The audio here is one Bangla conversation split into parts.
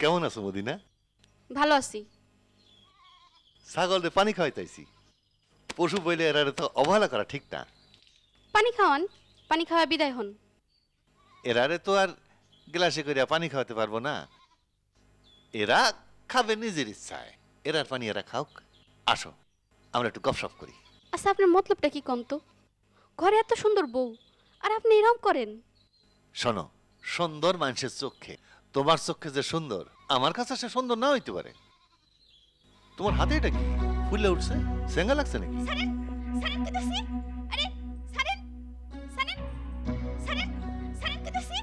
কেমন আছো মদিনা? ভালো আছি। ছাগলরে পানি খাওয়াইতাইছি। পশু বইলে এরারে তো অবহেলা করা ঠিক না। পানি খাওয়ান, পানি খাওয়া বিদায় হন। এরারে তো আর গ্লাসে করিয়া পানি খাওয়াতে পারবো না। এরা খাবে নিজের ইচ্ছায়। এরার পানি এরা খাওক। আসো আমরা একটু গপসপ করি। আচ্ছা, আপনার মতলবটা কি কন্ত? ঘরে এত সুন্দর বউ, আর আপনি এরম করেন? শোনো, সুন্দর মানুষের চোখে, তোমার চোখে যে সুন্দর, আমার কাছে সে সুন্দর না হইতে পারে। তোমার হাতে এটা কি ফুলে উঠছে? সেঙ্গা লাগছে নাকি? সারেন, সারেন কইতাছি। আরে সারেন, সারেন, সারেন, সারেন কইতাছি।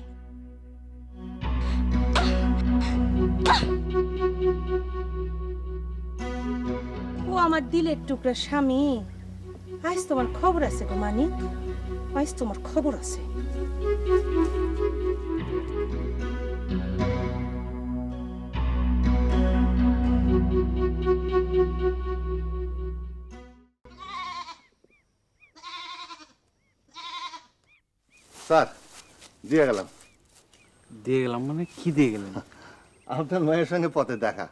ও আমার দিলের টুকরা স্বামী, আজ তোমার খবর আছে গো মানিক, আজ তোমার খবর আছে। স্যার, দিয়ে গেলাম। দিয়ে গেলাম মানে কি দিয়ে গেলেন? আপনার মায়ের সঙ্গে পথে দেখা,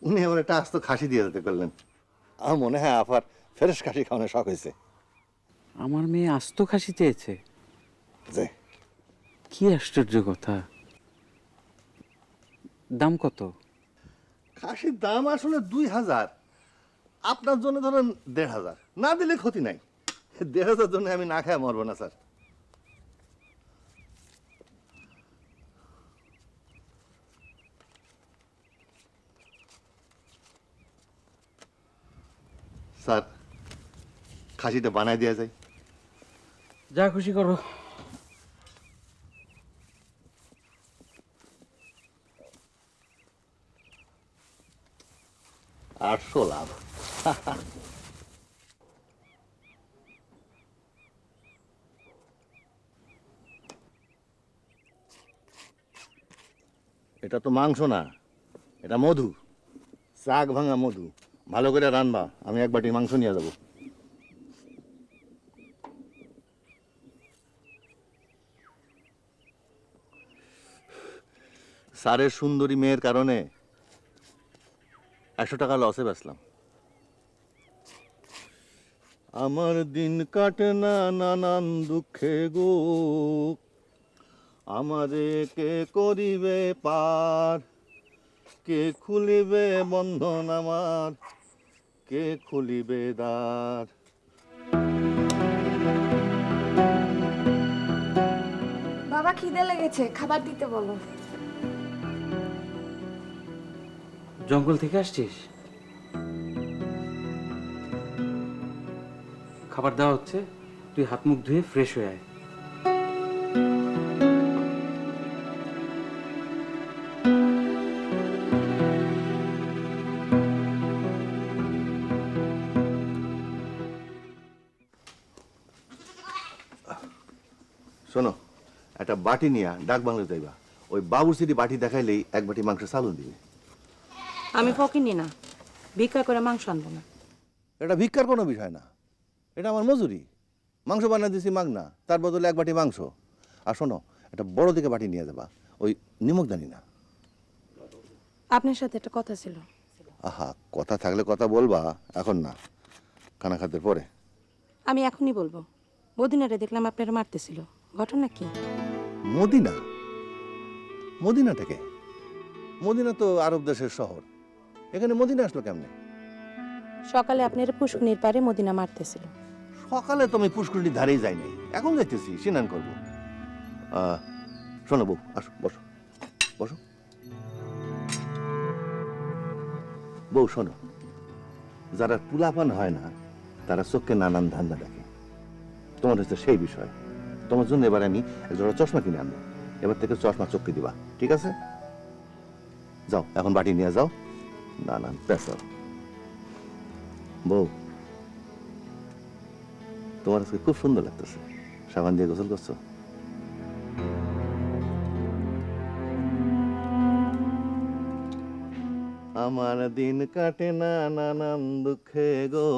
উনি আমার একটা আস্ত খাসি দিয়ে যেতে করলেন। আমার মনে হয় আপার ফ্রেশ খাসি খাওয়ানোর শখ হয়েছে। আমার মেয়ে আস্ত খাসি চেয়েছে? যে কি আশ্চর্য কথা! দাম কত? খাসির দাম আসলে 2000, আপনার জন্য ধরেন 1500। না দিলে ক্ষতি নাই। 1500 জন্য আমি না খায় মরবো না স্যার। স্যার, খাসিটা বানাই দেওয়া যায়? যা খুশি করো। আটশো লাভ। এটা তো মাংস না, এটা মধু, চাক ভাঙা মধু। ভালো করে রানবা, আমি এক বাটি মাংস নিয়ে যাবো। স্যারের সুন্দরী মেয়ের কারণে 100 টাকা লসে বেচলাম। আমার দিন কাটে না নানান দুঃখে গো, আমারে কে করিবে পার, কে খুলিবে বন্ধন আমার, কে খুলিবে দ্বার। বাবা খিদে লেগেছে, খাবার দিতে বলো। জঙ্গল থেকে আসছিস? খাবার দেওয়া হচ্ছে, তুই হাত মুখ ধুয়ে ফ্রেশ হয়ে আয়। শোনো, একটা বাটি নিয়ে ডাক বাংলা যাইবা। ওই বাবুর সিটি বাটি দেখাইলেই এক বাটি মাংস চালুন দিবে। আমি ফকিনি না, ভিক্ষা করে মাংস আনবো না। এটা ভিক্ষার কোনো বিষয় না, এটা আমার মজুরি। মাংস বানিয়ে দিছি মাগনা, তার বদলে এক বাটি মাংস। আর শোনো, একটা বড় দিকে বাটি নিয়ে যাবা, ওই নিমকদানি না। আপনার সাথে একটা কথা ছিল। আহা, কথা থাকলে কথা বলবা, এখন না, খানা খাতে পরে। আমি এখনই বলবো। বদিনারে দেখলাম আপনারা মারতেছিল, ঘটনা কি? মদিনা? মদিনা থেকে? মদিনা তো আরব দেশের শহর, এখানে মদিনা আসলো কেমনে? সকালে আপনার পুষ্কুনির পারে মদিনা মারতেছিল। সকালে তো আমি পুষ্করিণীর ধারেই যাই নাই, এখন যাইতেছি স্নান করবো। শোনো বউ, আসো, বসো বসো। বউ শোনো, যারা পুলাপান হয় না তারা চোখকে নানান ধান্দা দেখে। তোমার হচ্ছে সেই বিষয়। তোমার জন্য এবার আমি এক জোড়া চশমা কিনে আনবো। এবার থেকে চশমা চোখকে দিবা, ঠিক আছে? যাও, এখন বাটি নিয়ে যাও। নানান পেশাল। বউ, তোমার আজকে খুব সুন্দর লাগতেছে। সাবান দিয়ে গোসল করছো? আমার দিন কাটে না নানান দুঃখে গো,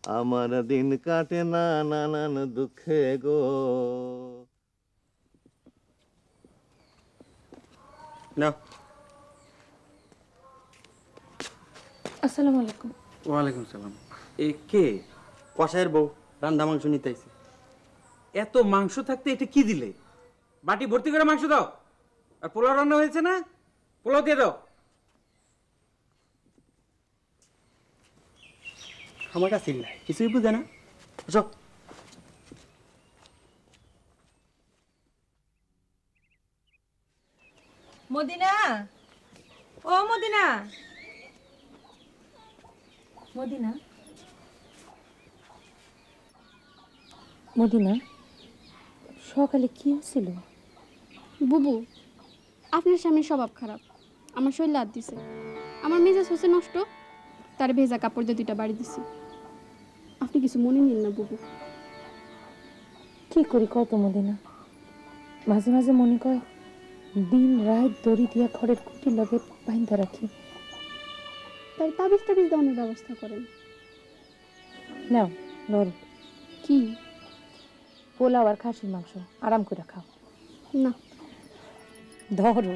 আমার দিন কাটে না নানান দুঃখে গো। না আসসালামু আলাইকুম। ওয়ালাইকুম সালাম। এ কে? কষায়ের বউ রান্না মাংস নিতে আইছে। এত মাংস থাকতে এটা কি দিলে? বাটি ভর্তি করে মাংস দাও। আর পোলাও রান্না হয়েছে না, পোলাও দিয়ে দাও। আমার কাছে নাই, কিছুই বুঝে না। আসো। মদিনা, ও মদিনা, মদিনা, মদিনা, সকালে কি হয়েছিল? বুবু, আপনার স্বামীর স্বভাব খারাপ। আমার শরীর লাদ দিছে। আমার মেজাজ হচ্ছে নষ্ট, তার ভেজা কাপড় দিয়ে 2টা বাড়ি দিছি। আপনি কিছু মনে নিন না বুবু। কি করি কত মদিনা, মাঝে মাঝে মনে কয় দিন রাত দড়ি দিয়া খড়ের কুটির লগে বাইন্ধা রাখি। তাই তাবিজ দেওয়ানোর ব্যবস্থা করেন। নাও ধরো, কি? পোলাও আর খাসির মাংস আরাম করে খাও। না, ধরো।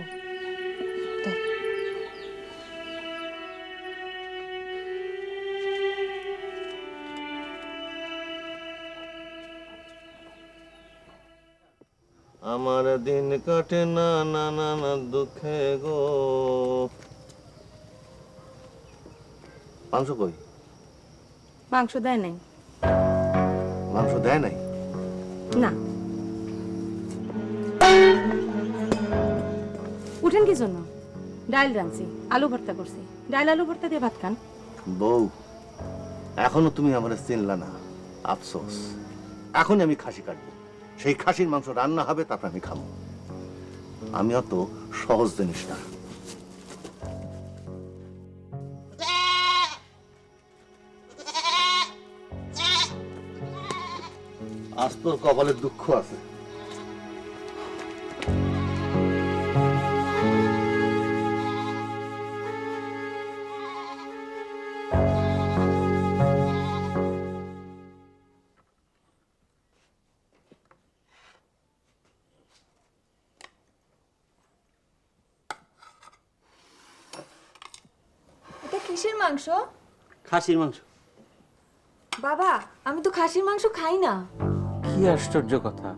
আমার দিন কাটে না নানান দুঃখে গো। মাংস কই? মাংস দেয় নাই। মাংস দেয় নাই? না। উঠেন কি জন্য? ডাল রাঁধছি, আলু ভর্তা করছি। ডাল আলু ভর্তা দিয়ে ভাত খান। বউ, এখনো তুমি আমার চিনলা না, আফসোস। এখনই আমি খাসি কাটবো, সেই খাসির মাংস রান্না হবে, তারপর আমি খাবো। আমি অত সহজ জিনিস না। আজ তোর কপালে দুঃখ আছে। এটা কিসের মাংস? খাসির মাংস। বাবা, আমি তো খাসির মাংস খাই না। কি আশ্চর্য কথা!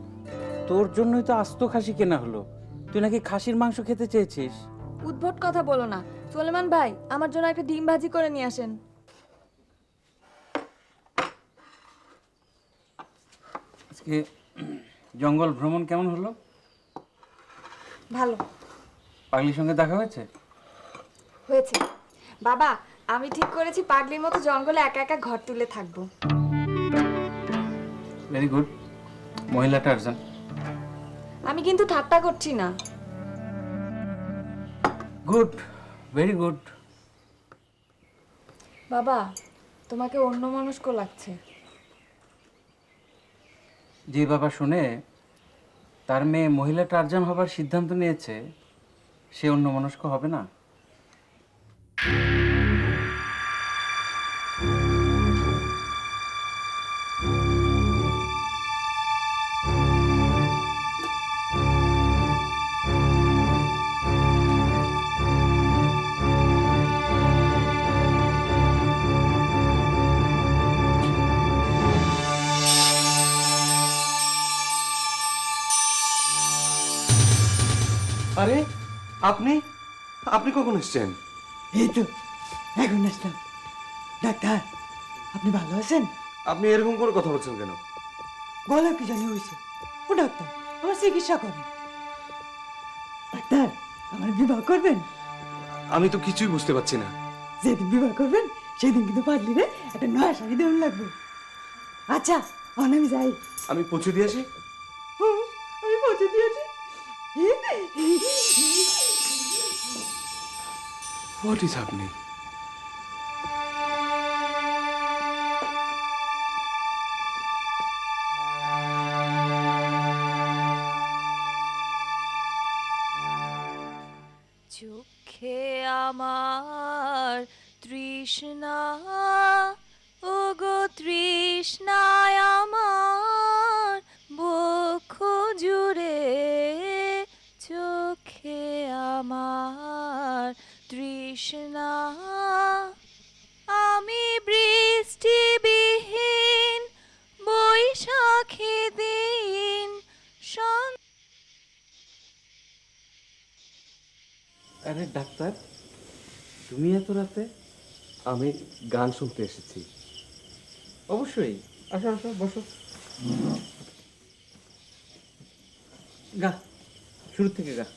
তোর জন্যই তো আস্ত খাসি কেনা হলো। তুই নাকি খাসির মাংস খেতে চেয়েছিস। উদ্ভট কথা বলো না। সোলেমান ভাই, আমার জন্য একটা ডিম ভাজি করে নিয়ে আসেন। আজকে জঙ্গল ভ্রমণ কেমন হলো? ভালো পাগলির সঙ্গে দেখা হয়েছে? হয়েছে। বাবা, আমি ঠিক করেছি পাগলির মতো জঙ্গলে একা একা ঘর তুলে থাকবো। Very good. মহিলা টারজান। আমি কিন্তু ঠাট্টা করছি না। Good, very good. বাবা, তোমাকে অন্যমনস্ক লাগছে। যে বাবা শুনে তার মেয়ে মহিলা টারজান হবার সিদ্ধান্ত নিয়েছে, সে অন্যমনস্ক হবে না? আরে আপনি আপনি কখন এসেছেন? এই তো এখন আসলাম। ডাক্তার, আপনি ভালো আছেন? আপনি এরকম করে কথা বলছেন কেন? গলা কি জানি হয়েছে। ও ডাক্তার, আমার চিকিৎসা করেন। ডাক্তার, আমার বিবাহ করবেন? আমি তো কিছুই বুঝতে পারছি না। যেদিন বিবাহ করবেন সেদিন কিন্তু পারলি রে একটা নয়া শাড়ি দেওয়ান লাগবে। আচ্ছা, এখন আমি যাই। আমি পৌঁছে দিয়ে আসি। হুম, আমি পৌঁছে দিয়েছি। What is happening? চোখে আমার তৃষ্ণা, ওগো তৃষ্ণায় আমার বক্ষ জুড়ে চোখে চোখে আমার তৃষ্ণা আমি বৃষ্টিবিহীন বৈশাখী দিন আরে ডাক্তার, তুমি এত রাতে? আমি গান শুনতে এসেছি। অবশ্যই, আসো আসো, বসো। গা, শুরু থেকে গা।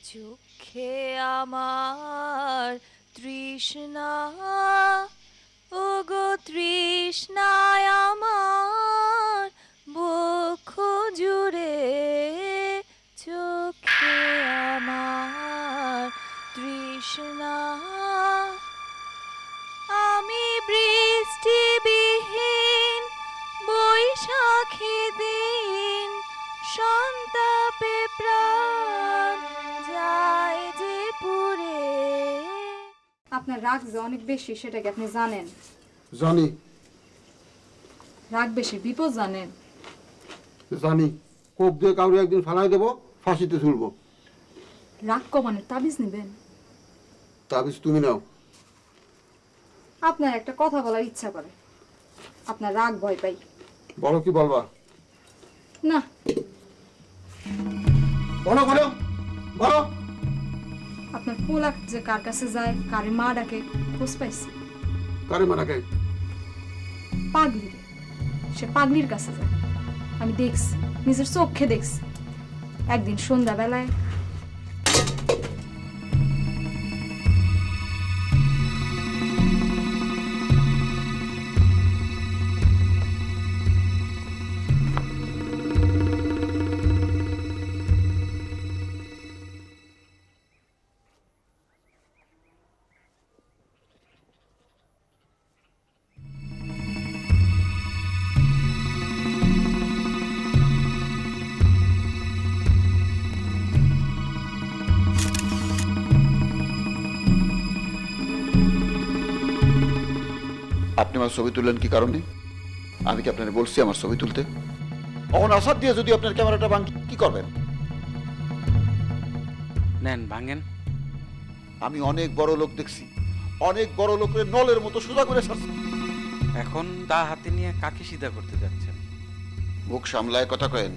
চোখে আমার তৃষ্ণা ওগো তৃষ্ণায় আমার বক্ষ জুড়ে চোখে আমার তৃষ্ণা আমি বৃষ্টিবিহীন বৈশাখী দিন সন্তাপে প্রাণ যায় যে পুরে। আপনার রাগ যে অনেক বেশি সেটা কি আপনি জানেন? জানি রাগ বেশি বিপদ জানেন? জানি, কোপ দিয়ে কাউরে একদিন ফালাই দেবো, ফাঁসিতে ঝুলবো। রাগ কমানোর তাবিজ নেবেন? তাবিজ তুমি নাও। আপনার একটা কথা বলার ইচ্ছা করে, আপনার রাগ ভয় পাই। বলো কি বলবা? না, বলো বলো বলো। আপনার পোলাক যে কার কাছে যায়, কারে মা ডাকে, খোঁজ পাইছি। কারে মারাকে? পাগলি, সে পাগলির কাছে যায়। আমি দেখছি, নিজের চোখে দেখছি। একদিন সন্ধ্যাবেলায় আপনি আমার ছবি তুললেন কি কারণে? আমি কি আপনাকে বলছি আমার ছবি তুলতে? অন আসাদ দিয়ে যদি আপনার ক্যামেরাটা ভাঙি কি করবেন? নেন, ভাঙেন। আমি অনেক বড় লোক দেখছি, অনেক বড় লোকের নলের মতো সোজা করে ছাড়ছি। এখন তা হাতে নিয়ে কাকে সিধা করতে যাচ্ছেন? মুখ সামলায় কথা কয়েন।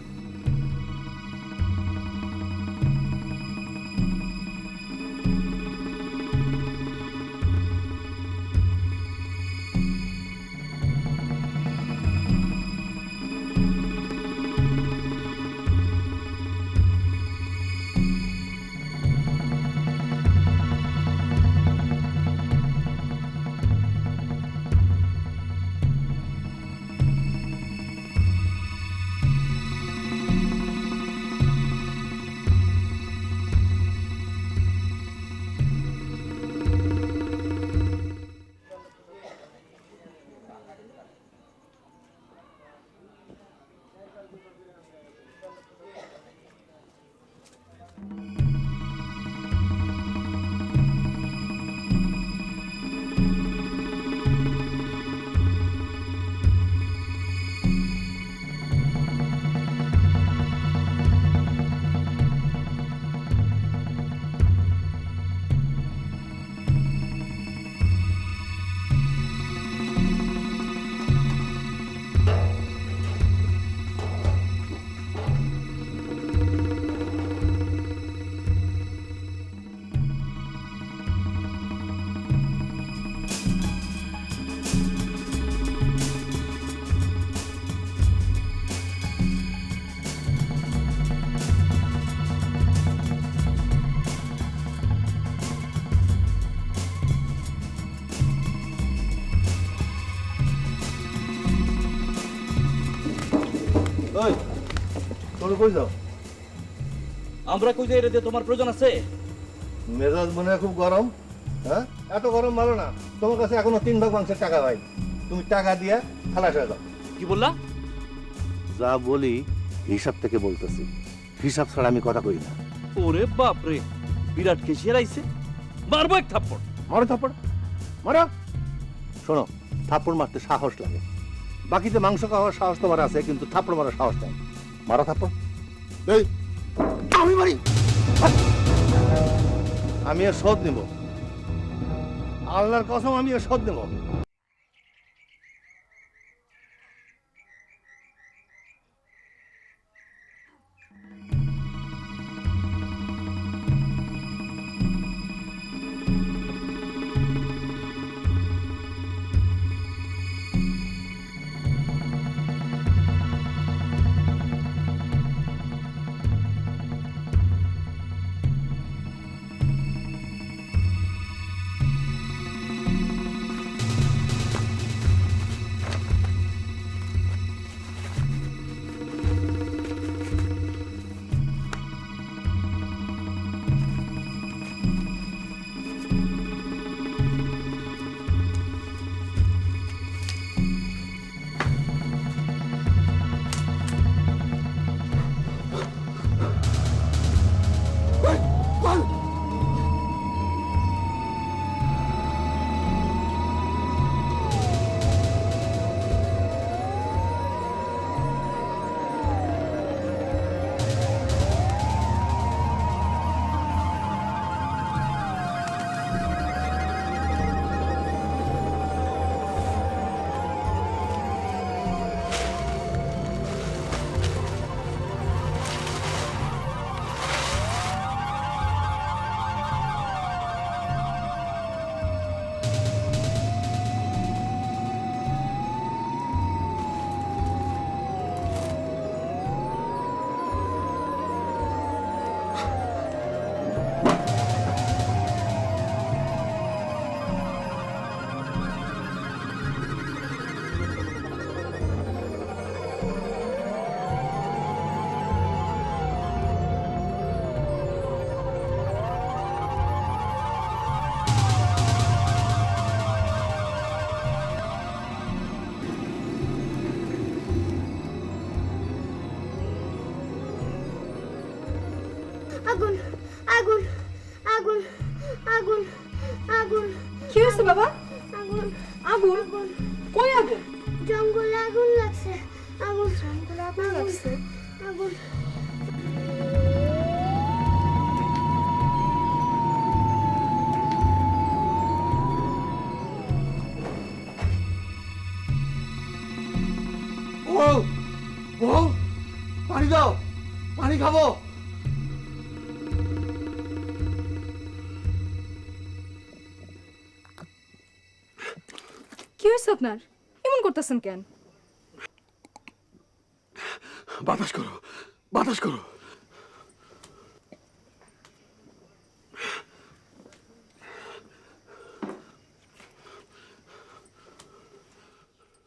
ওই তোমরা কই যাও? আমরা কই যাই রে? তোমার প্রয়োজন আছে? মেজাজ মনে হয় খুব গরম। হ্যাঁ, এত গরম ভালো না। তোমার কাছে এখনো 3 ভাগ মাংসের টাকা ভাই, তুমি টাকা দিয়ে খালাস হয়ে যাও। কি বললা? যা বলি হিসাব থেকে বলতেছি, হিসাব ছাড়া আমি কথা কই না। ওরে বাপ রে, বিরাট কেশিয়ার আইছে, মারবো এক থাপ্পড়। মারো থাপ্পড়, মারো। শোনো, থাপ্পড় মারতে সাহস লাগে, বাকিতে মাংস খাওয়ার সাহস তোমার আছে, কিন্তু থাপ্পড় মারার সাহস নাই। মারো থাপ্পড়। এই আমি মারি। আমি এর শোধ নেব, আল্লাহর কসম আমি এর শোধ নেব। আগুন আগুন আগুন আগুন আগুন। কি হয়েছে বাবা? আগুন আগুন? আগুন। কই আগুন? জঙ্গলে আগুন লাগছে। আগুন জঙ্গলে আগুন লাগছে? আগুন। বউ, বউ, পানি দাও, পানি খাবো। কি হয়েছে আপনার? এমন করতেছেন কেন? বাতাস করো, বাতাস করো।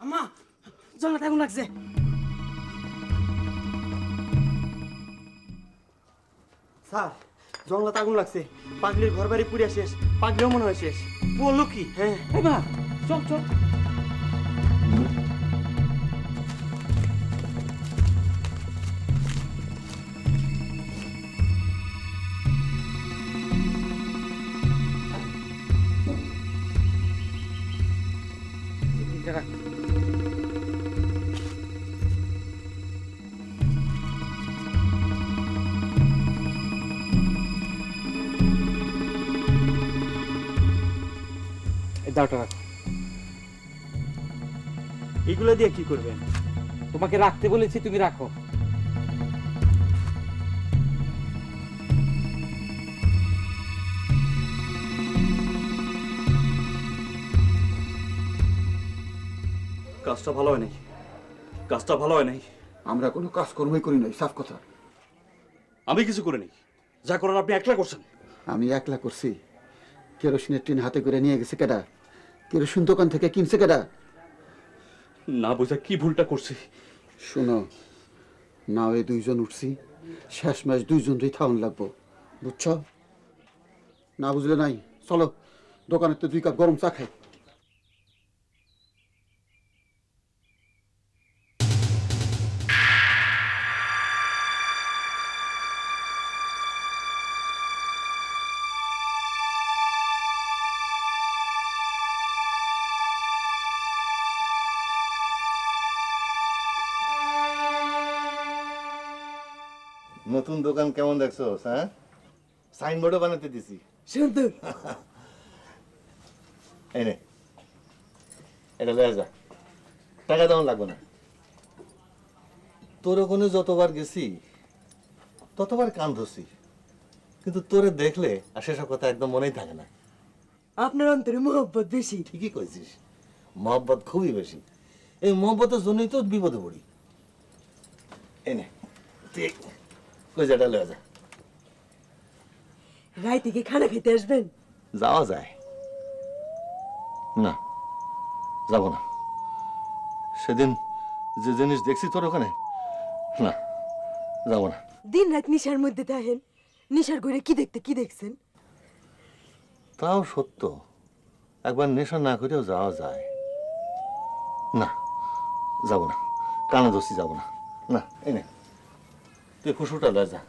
আম্মা, জঙ্গলে আগুন লাগছে। স্যার, জঙ্গলে আগুন লাগছে। পাগলির ঘর বাড়ি পুড়িয়া শেষ। পাগলিও মনে হয় শেষ। বললো কি? হ্যাঁ। এই মা, চল চল। দাওটা রাখো। এগুলো দিয়ে কি করবেন? তোমাকে রাখতে বলেছি, তুমি রাখো। কাজটা ভালো হয় নাই, কাজটা ভালো হয় নাই। আমরা কোনো কাজকর্মই করি নাই, সাফ কথা। আমি কিছু করে নেই, যা করার আপনি একলা করছেন। আমি একলা করছি? কেরোসিনের টিন হাতে করে নিয়ে গেছে কেডা? কেরোসিন দোকান থেকে কিনছে কেডা? না বোঝা কি ভুলটা করছি। শোনো, না ওই দুইজন উঠছি, শেষ ম্যাচ দুইজনই থাউন লাগবো, বুঝছ? না বুঝলে নাই, চলো দোকানের তো 2 কাপ গরম চা খাই। নতুন দোকান কেমন দেখছো? হ্যাঁ, সাইনবোর্ডও বানাতে দিছি। সুন্দর। এই নে, এটা লয়ে যা, টাকা তেমন লাগবে না। তোর ওখানে যতবার গেছি ততবার কান ধরছি, কিন্তু তোরে দেখলে আর সেসব কথা একদম মনেই থাকে না। আপনার অন্তরে মোহব্বত বেশি। ঠিকই কইছিস, মহব্বত খুবই বেশি। এই মহব্বতের জন্যই তো বিপদে পড়ি। এনে তুই কইজাটা লয়ে যা। রাইতে কি খানা খেতে আসবেন? যাওয়া যায় না, যাব না। সেদিন যে জিনিস দেখছি তোর ওখানে, না যাব না। দিন রাত নিশার মধ্যে থাকেন, নিশার করে কি দেখতে কি দেখছেন? তাও সত্য, একবার নেশা না করেও যাওয়া যায় না। যাব না, কানা দোষী যাব না। না, এই নে তুই খুশুটা লয়ে যা।